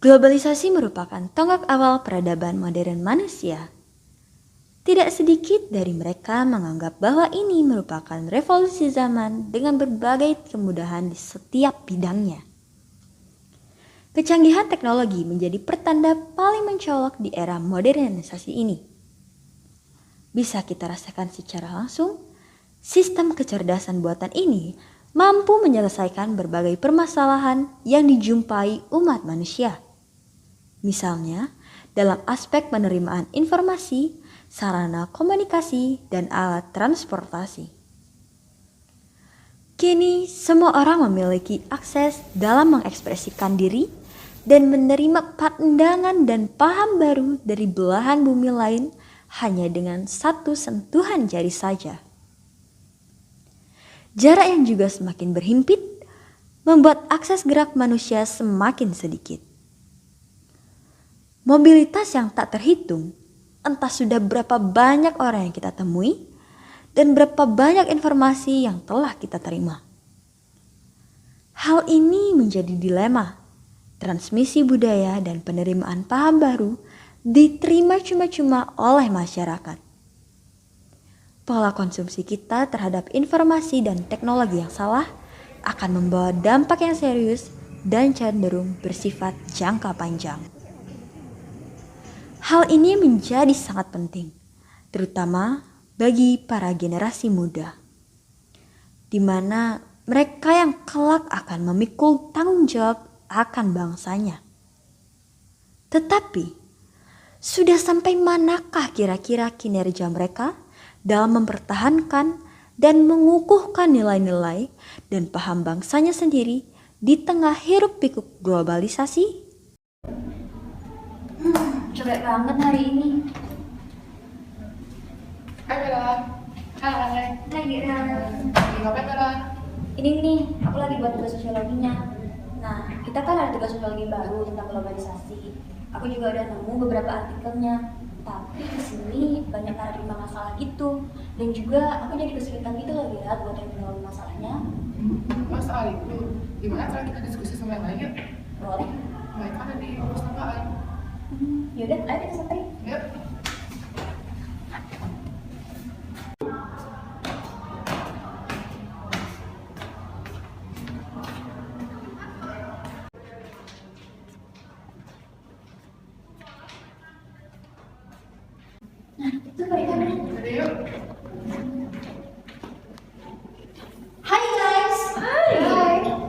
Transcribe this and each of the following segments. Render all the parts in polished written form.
Globalisasi merupakan tonggak awal peradaban modern manusia. Tidak sedikit dari mereka menganggap bahwa ini merupakan revolusi zaman dengan berbagai kemudahan di setiap bidangnya. Kecanggihan teknologi menjadi pertanda paling mencolok di era modernisasi ini. Bisa kita rasakan secara langsung, sistem kecerdasan buatan ini mampu menyelesaikan berbagai permasalahan yang dijumpai umat manusia. Misalnya, dalam aspek penerimaan informasi, sarana komunikasi, dan alat transportasi. Kini, semua orang memiliki akses dalam mengekspresikan diri dan menerima pandangan dan paham baru dari belahan bumi lain hanya dengan satu sentuhan jari saja. Jarak yang juga semakin berhimpit membuat akses gerak manusia semakin sedikit. Mobilitas yang tak terhitung, entah sudah berapa banyak orang yang kita temui dan berapa banyak informasi yang telah kita terima. Hal ini menjadi dilema. Transmisi budaya dan penerimaan paham baru diterima cuma-cuma oleh masyarakat. Pola konsumsi kita terhadap informasi dan teknologi yang salah akan membawa dampak yang serius dan cenderung bersifat jangka panjang. Hal ini menjadi sangat penting, terutama bagi para generasi muda, di mana mereka yang kelak akan memikul tanggung jawab akan bangsanya. Tetapi, sudah sampai manakah kira-kira kinerja mereka dalam mempertahankan dan mengukuhkan nilai-nilai dan paham bangsanya sendiri di tengah hiruk-pikuk globalisasi? Capek banget hari ini. Hai Bella. Hai. Hai Gira. Lagi ngapain Bella? Ini nih, aku lagi buat tugas sosiologinya. Nah, kita kan ada tugas sosiologi baru tentang globalisasi. Aku juga udah nemu beberapa artikelnya. Tapi di sini banyak paradigma masalah gitu. Dan juga aku jadi kesulitan gitu loh lihat buat yang tahu masalahnya. Masalah itu, gimana kalau kita diskusi sama yang lain yuk? Boleh? Mereka ada di perpustakaan. Yaudah, ayo kita samperin. Yuk. Itu mereka. Jadi yuk. Hai guys. Hai.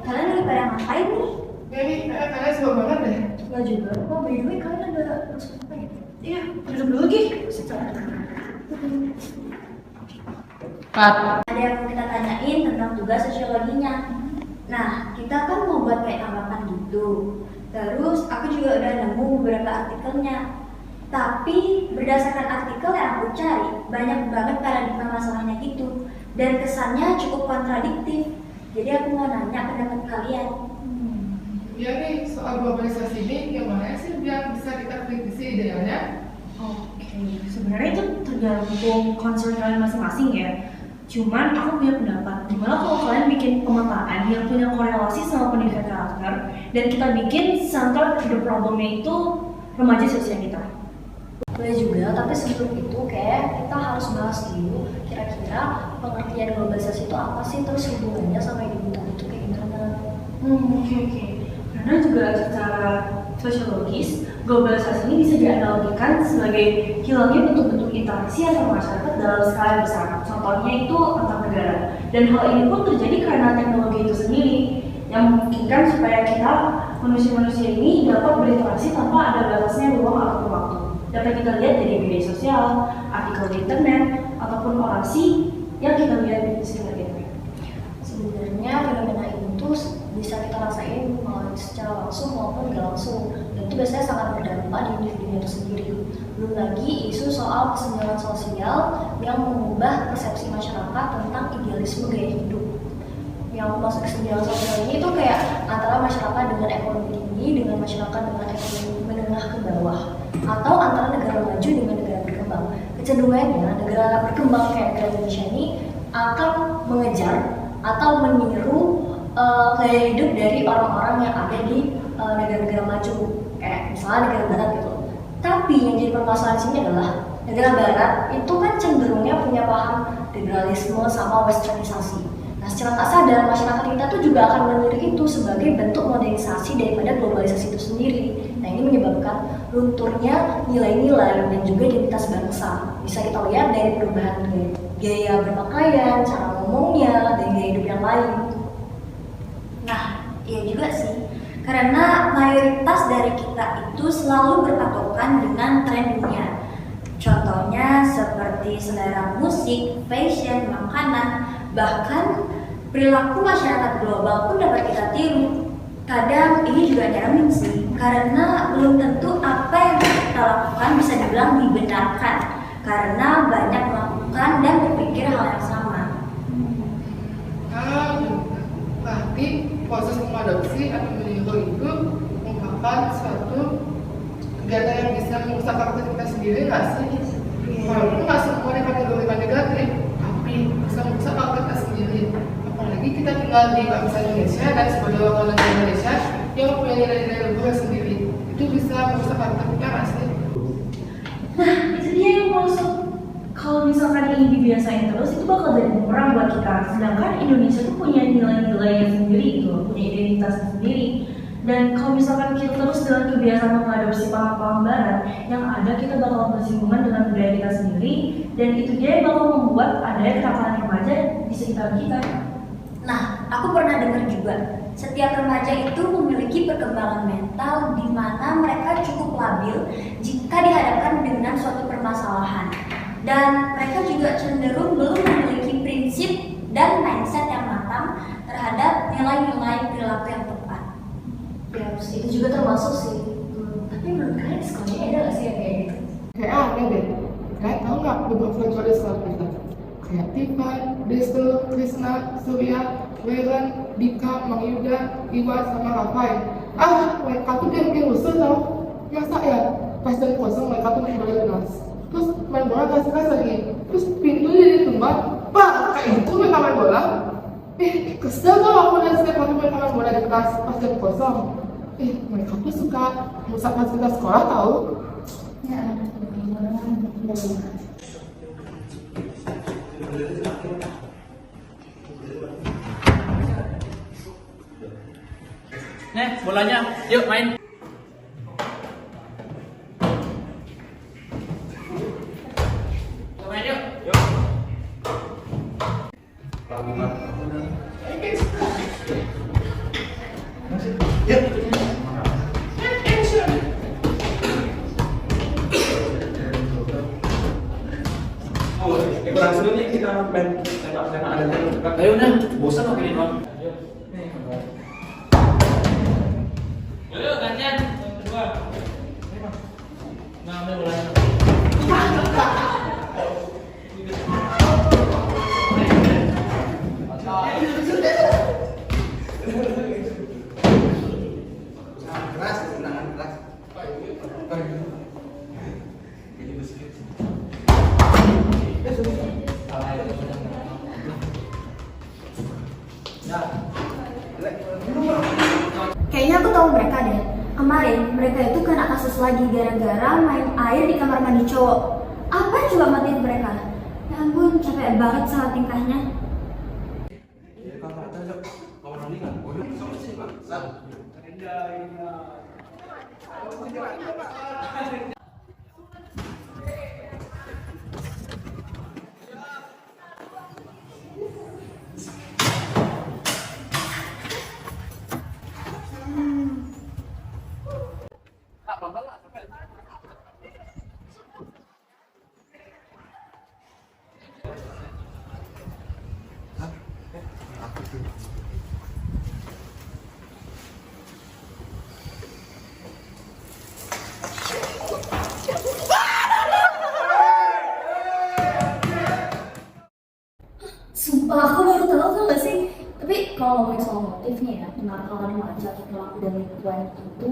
Kalian lagi pada ngapain nih? Ya nih, kalian seru banget deh. Gak juga. Oh, by the way kalian ada maksud apa ya? Iya, duduk dulu Gi. Ada yang mau kita tanyain tentang tugas sosiologinya. Nah, kita kan mau buat kayak tanggapan gitu. Terus aku juga udah nemu beberapa artikelnya. Tapi berdasarkan artikel yang aku cari, banyak banget paradigma masalahnya gitu. Dan kesannya cukup kontradiktif. Jadi aku mau nanya pendapat kalian. Iya nih, soal globalisasi ini gimana sih biar bisa kita kritisi idealnya? Oke, sebenarnya itu tergantung concern kalian masing-masing ya. Cuman aku punya pendapat, gimana kalau kalian bikin pemetaan yang punya korelasi sama pendidikan karakter dan kita bikin center to the problemnya itu remaja seusia kita. Boleh juga, tapi sebelum itu kayak kita harus bahas dulu kira-kira pengertian globalisasi itu apa sih, terus hubungannya sama hidup itu kayak gimana. Oke. Karena juga secara sosiologis, globalisasi ini bisa dianalogikan sebagai hilangnya bentuk-bentuk interaksi antar masyarakat dalam skala besar. Contohnya itu antar negara. Dan hal ini pun terjadi karena teknologi itu sendiri yang memungkinkan supaya kita manusia-manusia ini dapat berinteraksi tanpa ada batasnya ruang ataupun waktu. Dapat kita lihat dari media sosial, artikel di internet, ataupun orasi yang kita lihat di sekitar kita. Sebenarnya fenomena ini tuh bisa kita rasain secara langsung maupun nggak langsung, dan itu biasanya sangat berdampak di individunya itu sendiri. Belum lagi isu soal kesenjangan sosial yang mengubah persepsi masyarakat tentang idealisme gaya hidup. Yang maksud kesenjangan sosial ini tuh kayak antara masyarakat dengan ekonomi tinggi dengan masyarakat dengan ekonomi menengah ke bawah, atau antara negara maju dengan negara berkembang. Kecenderungannya negara berkembang kayak negara Indonesia ini akan mengejar atau meniru gaya hidup dari orang-orang yang ada di negara-negara maju, kayak misalnya negara barat gitu. Tapi yang jadi permasalahan di sini adalah negara barat itu kan cenderungnya punya paham liberalisme sama westernisasi. Nah, secara tak sadar masyarakat kita tuh juga akan meniru itu sebagai bentuk modernisasi daripada globalisasi itu sendiri. Nah, ini menyebabkan lunturnya nilai-nilai dan juga identitas bangsa. Bisa kita lihat dari perubahan gaya berpakaian, cara ngomongnya, dan gaya hidup yang lain. Nah, iya juga sih. Karena mayoritas dari kita itu selalu berpatokan dengan tren dunia. Contohnya seperti selera musik, fashion, makanan, bahkan perilaku masyarakat global pun dapat kita tiru. Kadang ini juga nyeremin sih, karena belum tentu apa yang kita lakukan bisa dibilang dibenarkan, karena banyak melakukan dan berpikir hal yang sama. Berarti proses mengadopsi atau meniru itu merupakan suatu kegiatan yang bisa merusak karakter kita sendiri nggak sih? Walaupun nggak semua dikategorikan negatif, tapi bisa merusak karakter kita sendiri. Apalagi kita tinggal di bangsa Indonesia dan sebagai warga negara Indonesia yang mempunyai nilai-nilai luhur sendiri, itu bisa merusak karakter kita nggak sih? Nah, itu dia yang maksud. Kalau misalkan ini dibiasain terus, itu bakal jadi bumerang buat kita. Sedangkan Indonesia tuh punya nilai-nilainya sendiri gitu, punya identitasnya sendiri. Dan kalau misalkan kita terus dengan kebiasaan mengadopsi paham-paham barat, yang ada kita bakal bersinggungan dengan budaya kita sendiri, dan itu dia yang bakal membuat adanya kenakalan remaja di sekitar kita. Nah, aku pernah dengar juga, setiap remaja itu memiliki perkembangan mental di mana mereka cukup labil jika dihadapkan dengan suatu permasalahan. Dan mereka juga cenderung belum memiliki prinsip dan mindset yang matang terhadap nilai-nilai perilaku yang tepat. Ya, itu juga termasuk sih. Tapi menurut kalian di sekolahnya ada nggak sih yang kayak gitu? Kayak aneh deh. Kayak tahu nggak beberapa kecuali sekolah kita? Kayak Tiffan, Destu, Krisna, Surya, Weren, Dika, Mang Yuda, Iwan, sama Rafael. Mereka tuh game rusuh tau. Masa ya? Pas jam kosong mereka tuh main bola kelas. Terus main bola keras-keras lagi. Terus pintunya ditumbang. Pak, kayak gitu mereka main bola. Kesel tau aku lihat setiap kali mereka main bola di kelas pas jam kosong. Mereka tuh suka merusak fasilitas sekolah tau. Ya, Nih, bolanya. Yuk main. Main yuk. Yuk. Langsung nih kita main tembak-tembak ada tembak. Ayo nah, bosan aku ini doang. Ayo gantian, yang kedua. Nah, ambil bolanya. Keras, tenangan keras. kayaknya aku tahu mereka deh. Kemarin mereka itu kena kasus lagi gara-gara main air di kamar mandi cowok. Apa coba motif mereka? Ya ampun, capek banget sama tingkahnya. Sumpah aku baru tahu kan gak sih. Tapi kalau ngomongin soal motifnya ya, kenakalan remaja atau pelaku dan lingkungan itu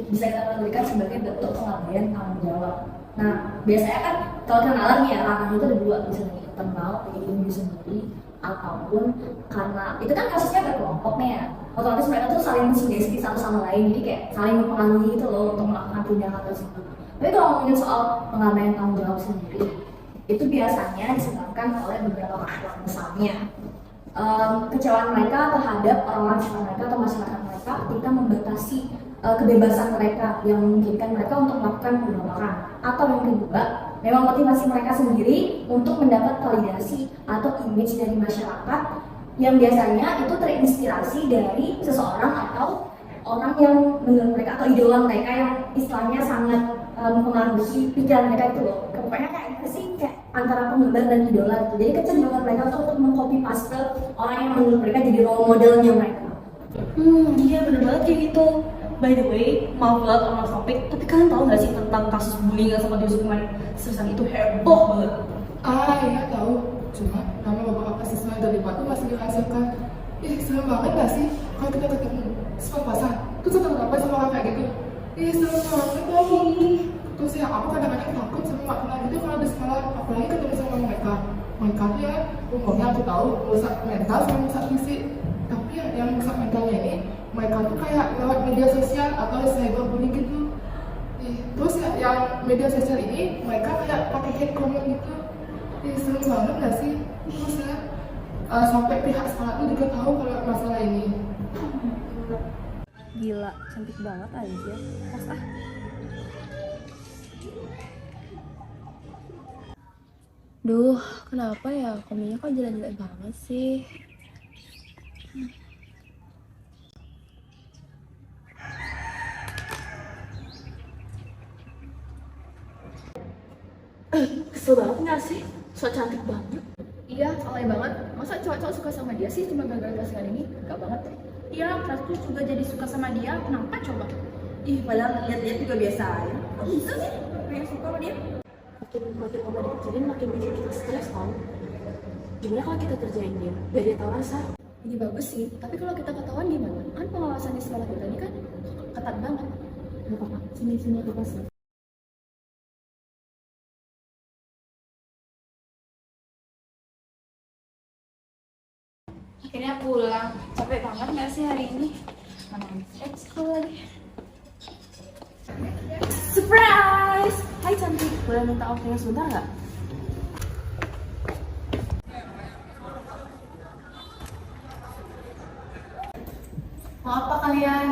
bisa kita kategorikan sebagai bentuk pengabaian tanggung jawab. Nah, biasanya kan kalau kenalan nih ya, ranah itu ada dua, misalnya internal, kayak individu sendiri, ataupun karena itu kan kasusnya berkelompoknya ya, otomatis mereka tuh saling sugesti satu sama lain, jadi kayak saling mempengaruhi gitu loh untuk melakukan tindakan tersebut. Tapi kalau ngomongin soal pengabaian tanggung jawab sendiri, itu biasanya disebabkan oleh beberapa faktor. Misalnya kecewaan mereka terhadap orang-orang sekitar mereka atau masyarakat mereka ketika membatasi kebebasan mereka yang memungkinkan mereka untuk melakukan penolakan, atau yang kedua memang motivasi mereka sendiri untuk mendapat validasi atau image dari masyarakat yang biasanya itu terinspirasi dari seseorang atau orang yang menurut mereka atau idola mereka yang istilahnya sangat mempengaruhi pikiran mereka itu loh. Pokoknya kayak gitu sih, kayak antara penggemar dan idola gitu. Jadi kecenderungan mereka untuk mengcopy paste orang yang menurut mereka jadi role modelnya mereka. Iya bener banget kayak gitu. By the way, maaf banget on off topic, tapi kalian tahu nggak sih tentang kasus bullying yang sempat diusut kemarin? Seriusan itu heboh banget. Iya tahu. Cuma nama beberapa siswa yang terlibat tuh masih dirahasiakan. Serem banget gak sih kalau kita ketemu sepapasan terus kenapa sama orang kayak gitu? Serem banget tau. Terus ya aku kadang-kadang takut sama Mbak Tuna gitu kalau di sekolah, apalagi ketemu sama mereka. Mereka tuh ya umumnya aku tahu merusak mental sama merusak fisik. Tapi yang merusak mentalnya ini mereka tuh kayak lewat media sosial atau cyberbullying gitu. Terus ya, yang media sosial ini mereka kayak pakai hate comment gitu. Serem banget gak sih? Terus ya sampai pihak sekolah tuh juga tahu kalau masalah ini. Gila, cantik banget aja. Pas ah. Duh, kenapa ya kominya kok jelek-jelek banget sih? Kesel banget nggak sih? So cantik banget. Iya, alay banget. Masa cowok-cowok suka sama dia sih cuma gara-gara kasihan ini? Gak banget. Iya, aku juga jadi suka sama dia. Kenapa coba? Ih, padahal lihat-lihat juga biasa aja. Kok bisa sih? Pengen suka sama dia? Makin obat dikecilin, makin bikin kita stres tau. Gimana kalau kita kerjain dia? Biar dia tahu rasa. Ini bagus sih, tapi kalau kita ketahuan gimana? Kan pengawasan di sekolah kita ini kan ketat banget. Gak apa-apa, sini aku kasih. Akhirnya pulang. Capek banget gak sih hari ini? Mana ekskul lagi. Surprise! Hai cantik, boleh minta waktunya sebentar nggak? Mau apa kalian?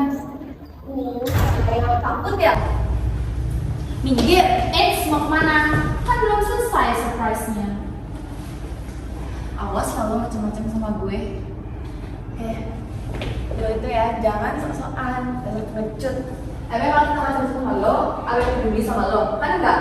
Kayak takut ya? Minggir! Mau kemana? Kan belum selesai surprise-nya. Awas kalau macam-macam sama gue. Lo itu ya jangan sok-sokan, becut-becut. Emang kalau kita macam sama lo, aku peduli sama lo, kan enggak?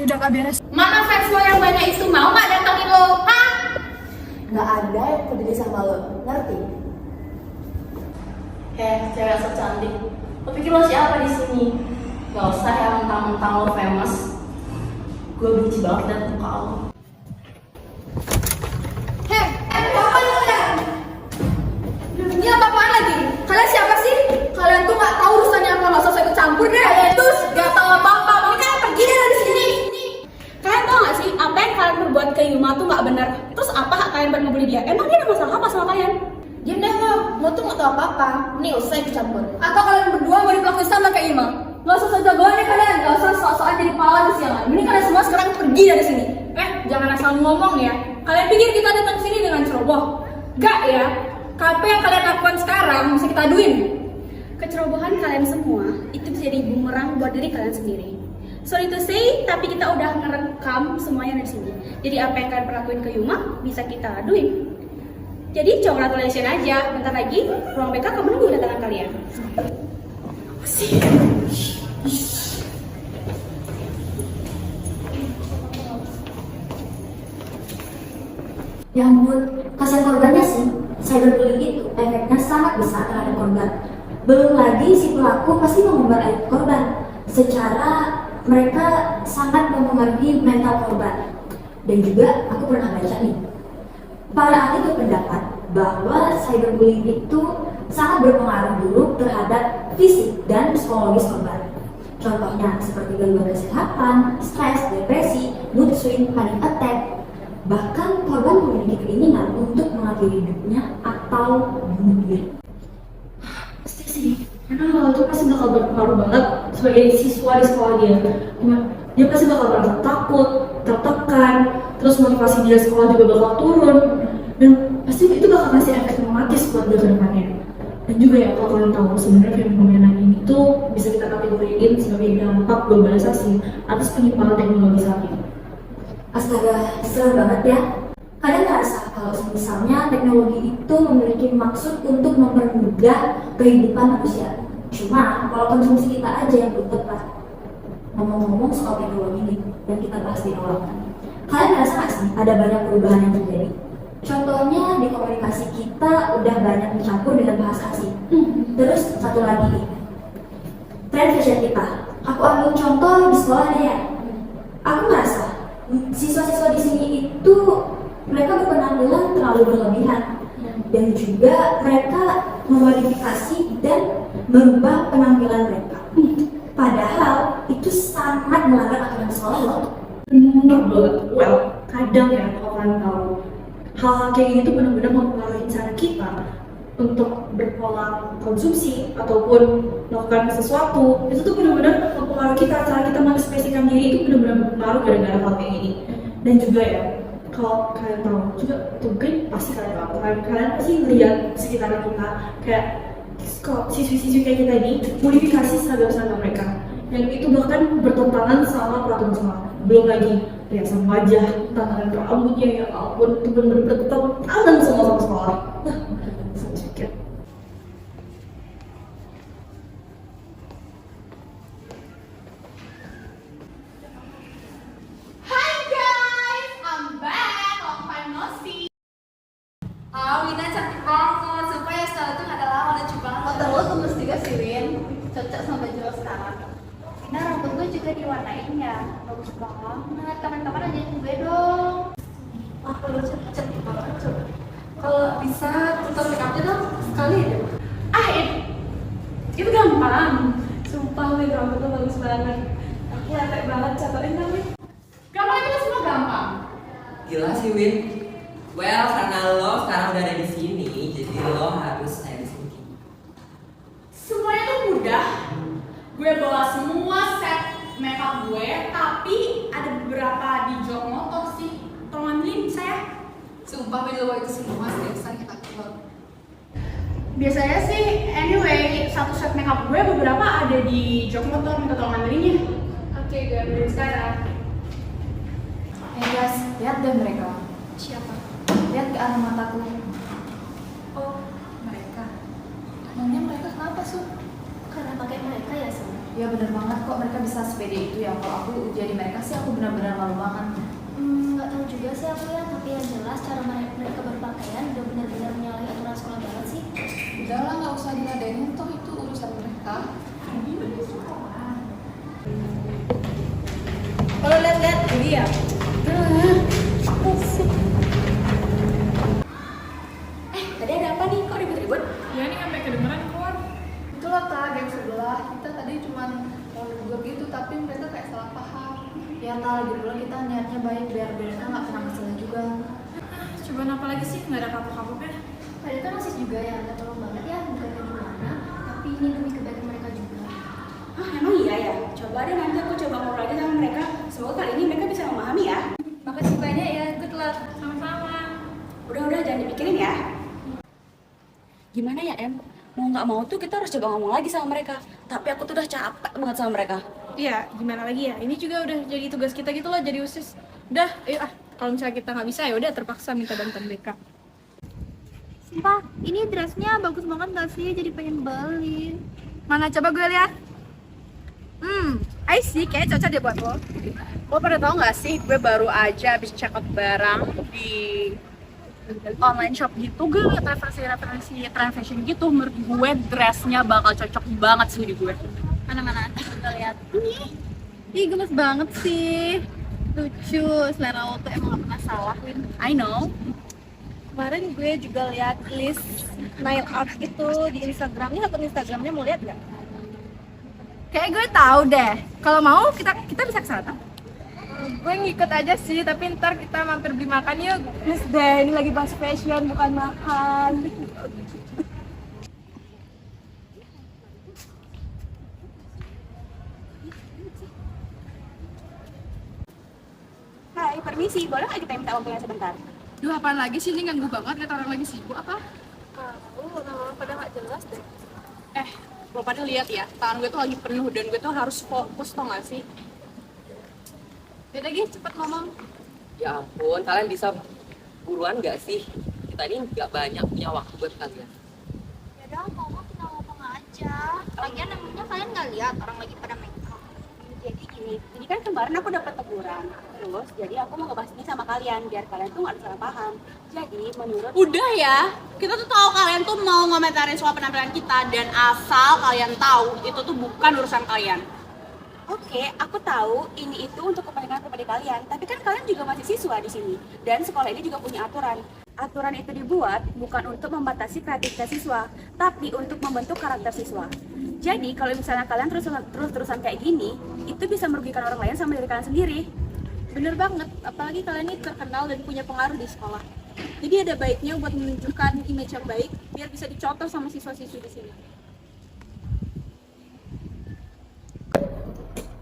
Udah gak beres. Mana fans lo yang banyak itu mau gak datangin lo? Hah? Nggak ada yang peduli sama lo, ngerti? Cewek so cantik. Lo pikir lo siapa di sini? Gak usah ya mentang-mentang lo famous. Gue benci banget liat muka lo. Apa lo ya? Ini apa-apaan lagi? Kalian siapa sih? Kalian tuh gak tahu urusannya apa, gak usah ikut campur deh. Kalian tuh gak tahu apa-apa, mending kalian pergi deh dari sini. Kalian tau gak sih, apa yang kalian perbuat ke Yuma tuh gak benar. Terus apa hak kalian buat ngebully dia? Emang dia ada masalah apa sama kalian? Diam deh lo tuh nggak tahu apa-apa. Nih usah ikut campur. Atau kalian berdua mau diperlakuin sama kayak Yuma? Gak usah jagoan deh kalian, gak usah sok-sokan jadi pahlawan di siang. Mending kalian semua sekarang pergi dari sini. Jangan asal ngomong ya. Kalian pikir kita datang sini dengan ceroboh? Gak ya. Apa yang kalian lakukan sekarang mesti kita aduin. Kecerobohan kalian semua itu bisa jadi bumerang buat diri kalian sendiri. Sorry to say, tapi kita udah ngerekam semuanya dari sini. Jadi apa yang kalian perlakuin ke Yuma bisa kita aduin. Jadi congratulations aja, bentar lagi ruang BK akan menunggu kedatangan kalian. Ya ampun, kasihan korbannya sih. Cyberbullying itu efeknya sangat besar terhadap korban. Belum lagi si pelaku pasti mengumbar aib korban. Secara mereka sangat mempengaruhi mental korban. Dan juga aku pernah baca nih, para ahli berpendapat bahwa cyberbullying itu sangat berpengaruh buruk terhadap fisik dan psikologis korban. Contohnya seperti gangguan kesehatan, stres, depresi, mood swing, panic attack. Bahkan korban memiliki keinginan untuk mengakhiri hidupnya atau bunuh diri. Pasti sih, karena hal itu pasti bakal berpengaruh banget sebagai siswa di sekolah dia. Dia pasti bakal merasa takut, tertekan, terus motivasi dia sekolah juga bakal turun, dan pasti itu bakal kasih efek traumatis buat dia ke depannya. Dan juga ya, kalau kalian tahu sebenarnya fenomena ini tuh bisa kita kategoriin sebagai dampak globalisasi atas penyimpangan teknologi saat ini. Astaga, serem banget ya. Kadang ngerasa kalau misalnya teknologi itu memiliki maksud untuk mempermudah kehidupan manusia. Cuma kalau konsumsi kita aja yang belum tepat. Ngomong-ngomong soal teknologi ini, dan kita bahas di awal. Kalian ngerasa nggak sih ada banyak perubahan yang terjadi? Contohnya di komunikasi kita udah banyak bercampur dengan bahasa asing. Terus satu lagi nih, tren fashion kita. Aku ambil contoh di sekolah deh ya. Aku merasa siswa-siswa di sini itu mereka berpenampilan terlalu berlebihan, dan juga mereka memodifikasi dan merubah penampilan mereka. Padahal itu sangat melanggar aturan sekolah loh. Bener banget. Well, kadang ya kalau kalian tahu hal-hal kayak gini tuh benar-benar mempengaruhi cara kita untuk berpola konsumsi ataupun melakukan sesuatu. Itu tuh benar-benar mempengaruhi kita, cara kita mengekspresikan diri itu benar-benar berpengaruh gara-gara hal kayak gini. Dan juga ya, kalau kalian tahu juga mungkin pasti kalian tahu, kalian pasti ngeliat sekitar kita kayak kok siswi-siswi kayak kita ini modifikasi seragam-seragam mereka yang itu bahkan bertentangan sama peraturan sekolah. Belum lagi riasan wajah, tatanan rambutnya, ya ampun, itu bener-bener bertentangan sama sekolah. Sedikit. Hi guys, I'm back. Long time no see. Wina cantik banget. Sumpah ya style itu gak ada lama, lucu banget. Foto lo gemes juga sih, Win. Cocok sama baju lo sekarang. Wina, rambut gue juga diwarnain ya. Bagus banget. Kapan-kapan ajakin gue dong. Wah, lo cantik banget. Coba. Kalau bisa tutor make upnya dong sekali aja. Itu gampang. Sumpah Win, rambut lo bagus banget. Aku lepek banget, catoin dong Win. Gampang itu semua gampang. Gila sih Win. Well, karena lo sekarang udah ada di sini, jadi lo harus saya di sini. Semuanya tuh mudah. Gue bawa semua set makeup gue, tapi ada beberapa di jok motor sih. Tolong ambilin saya. Sumpah gue bawa itu semua, seriusan kita keluar. Biasanya sih, anyway, satu set makeup gue beberapa ada di jok motor, minta tolong ambilinnya. Oke, gue ambilin sekarang. Guys, lihat deh mereka. Siapa? Lihat ke arah mataku. Oh, mereka. Emangnya mereka kenapa, Su? Karena pakai mereka ya, Sam. Ya bener banget kok mereka bisa sepede itu ya. Kalau aku jadi mereka sih aku benar-benar malu banget. Nggak tahu juga sih aku ya, tapi yang jelas cara mereka berpakaian udah benar-benar menyalahi aturan sekolah banget sih. Udahlah, nggak usah diladenin, toh itu urusan mereka. Kalau lihat-lihat ini ya. Tadi ada apa nih? Kok ribut-ribut? Ya ini sampai kedengeran keluar. Itu loh Ta, geng sebelah. Kita tadi cuma mau negur gitu, tapi mereka kayak salah paham. Ya Ta, lagi pula kita niatnya baik biar mereka nggak kena masalah juga. Cobaan apa lagi sih? Nggak ada kapok-kapoknya. Padahal kan masih juga ya, nggak tolong banget ya, bukannya gimana. Tapi ini demi kebaikan mereka juga. Emang iya ya? Coba deh nanti aku coba ngobrol lagi sama mereka. Semoga kali ini mereka bisa memahami ya. Makasih banyak ya, good luck. Sama-sama. Udah jangan dipikirin ya. Gimana ya Em? Mau nggak mau tuh kita harus coba ngomong lagi sama mereka. Tapi aku tuh udah capek banget sama mereka. Iya, gimana lagi ya? Ini juga udah jadi tugas kita gitu loh, jadi usis. Udah, ayo kalau misalnya kita nggak bisa ya udah terpaksa minta bantuan mereka. Sumpah, ini dressnya bagus banget gak sih? Jadi pengen beli. Mana coba gue lihat. I see, kayaknya cocok deh buat lo. Lo pada tau nggak sih? Gue baru aja habis check out barang di online shop gitu. Gue liat referensi trend fashion gitu. Menurut gue dressnya bakal cocok banget sih di gue. Mana-mana, kita lihat. Ih, gemes banget sih. Lucu, selera lo tuh emang gak pernah salah, Win. I know. Kemarin gue juga lihat list nail art itu di Instagramnya, akun Instagramnya, mau lihat nggak? Kayak gue tahu deh. Kalau mau kita bisa ke sana. Gue ngikut aja sih, tapi ntar kita mampir beli makan yuk. Please deh, ini lagi bahas fashion bukan makan. Hai, permisi, boleh nggak kita minta waktunya sebentar? Duh, apaan lagi sih, ini ganggu banget, lihat orang lagi sibuk apa? Nama pada nggak jelas deh. Lo pada lihat ya, tangan gue tuh lagi penuh dan gue tuh harus fokus, tau gak sih? Yaudah Gi, cepet ngomong. Ya ampun, kalian bisa buruan gak sih? Kita ini gak banyak punya waktu buat kalian. Ya udah, ngomong kita ngomong aja. Lagian namanya kalian nggak lihat orang lagi pada make up. Jadi gini, ini kan kemarin aku dapat teguran. Terus, jadi aku mau ngebahas ini sama kalian, biar kalian tuh gak ada salah paham. Jadi, menurut... Udah ya, kita tuh tahu kalian tuh mau ngomentarin soal penampilan kita, dan asal kalian tahu itu tuh bukan urusan kalian. Oke, aku tahu ini itu untuk kepentingan pribadi kalian, tapi kan kalian juga masih siswa di sini, dan sekolah ini juga punya aturan. Aturan itu dibuat bukan untuk membatasi kreativitas siswa, tapi untuk membentuk karakter siswa. Jadi, kalau misalnya kalian terus-terusan kayak gini, itu bisa merugikan orang lain sama diri kalian sendiri. Bener banget, apalagi kalian ini terkenal dan punya pengaruh di sekolah. Jadi ada baiknya buat menunjukkan image yang baik, biar bisa dicontoh sama siswa-siswi di sini.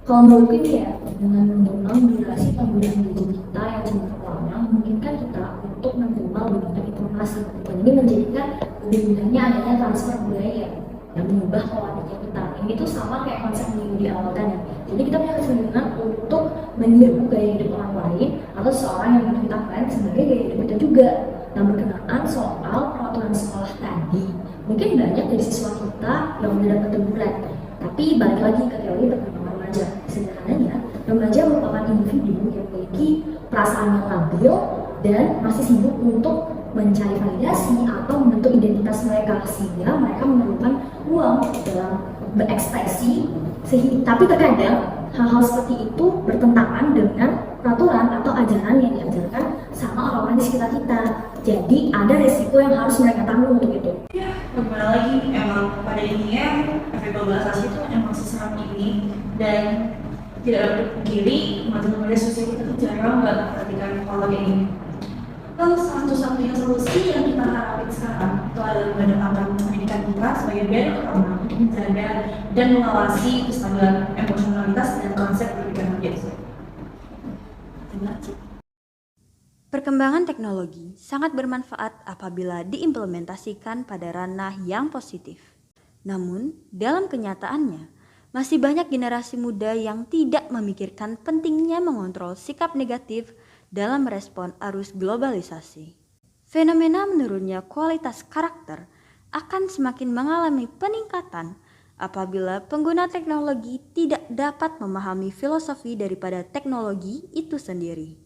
Kalau menurutku ini ya, dengan mengenal durasi penggunaan gadget kita yang semakin lama, memungkinkan kita untuk menerima lebih banyak informasi. Dan ini menjadikan lebih mudahnya adanya transfer budaya yang mengubah pola pikir kita. Ini tuh sama kayak konsep meniru di awal tadi. Jadi kita punya kecenderungan untuk meniru gaya hidup orang lain atau seseorang yang menurut kita keren sebagai gaya hidup kita juga. Nah, berkenaan soal peraturan sekolah tadi, mungkin banyak dari siswa kita yang udah dapat teguran. Tapi balik lagi ke teori perkembangan remaja. Sederhananya, remaja merupakan individu yang memiliki perasaan yang labil dan masih sibuk untuk mencari validasi atau membentuk identitas mereka, sehingga mereka memerlukan ruang dalam berekspresi. Tapi terkadang hal-hal seperti itu bertentangan dengan peraturan atau ajaran yang diajarkan sama orang-orang di sekitar kita. Jadi ada resiko yang harus mereka tanggung untuk itu. Kembali lagi, emang pada intinya efek globalisasi itu emang seseram ini, dan tidak dapat dipungkiri media sosial kita tuh jarang nggak memperhatikan hal ini. Lalu satu-satunya solusi yang kita harapin sekarang itu adalah menetapkan pendidikan kita sebagai bidang utama untuk menjaga dan mengawasi kestabilan emosionalitas dan konsep pendidikan biasa. Perkembangan teknologi sangat bermanfaat apabila diimplementasikan pada ranah yang positif. Namun, dalam kenyataannya, masih banyak generasi muda yang tidak memikirkan pentingnya mengontrol sikap negatif dalam merespon arus globalisasi. Fenomena menurunnya kualitas karakter akan semakin mengalami peningkatan apabila pengguna teknologi tidak dapat memahami filosofi daripada teknologi itu sendiri.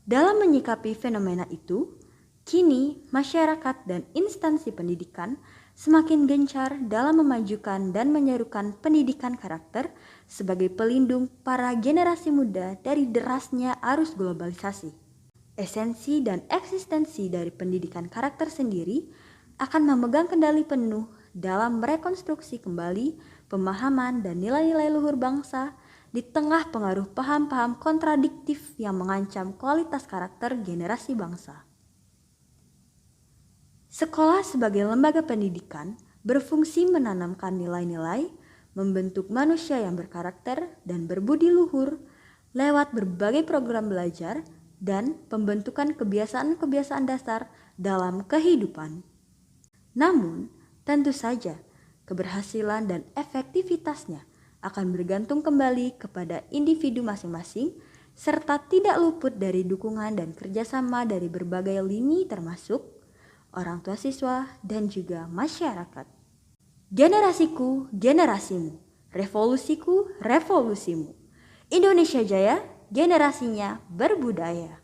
Dalam menyikapi fenomena itu, kini masyarakat dan instansi pendidikan semakin gencar dalam memajukan dan menyerukan pendidikan karakter sebagai pelindung para generasi muda dari derasnya arus globalisasi. Esensi dan eksistensi dari pendidikan karakter sendiri akan memegang kendali penuh dalam merekonstruksi kembali pemahaman dan nilai-nilai luhur bangsa di tengah pengaruh paham-paham kontradiktif yang mengancam kualitas karakter generasi bangsa. Sekolah sebagai lembaga pendidikan berfungsi menanamkan nilai-nilai, membentuk manusia yang berkarakter dan berbudi luhur lewat berbagai program belajar dan pembentukan kebiasaan-kebiasaan dasar dalam kehidupan. Namun, tentu saja keberhasilan dan efektivitasnya akan bergantung kembali kepada individu masing-masing serta tidak luput dari dukungan dan kerjasama dari berbagai lini termasuk orang tua siswa dan juga masyarakat. Generasiku, generasimu. Revolusiku, revolusimu. Indonesia Jaya, generasinya berbudaya.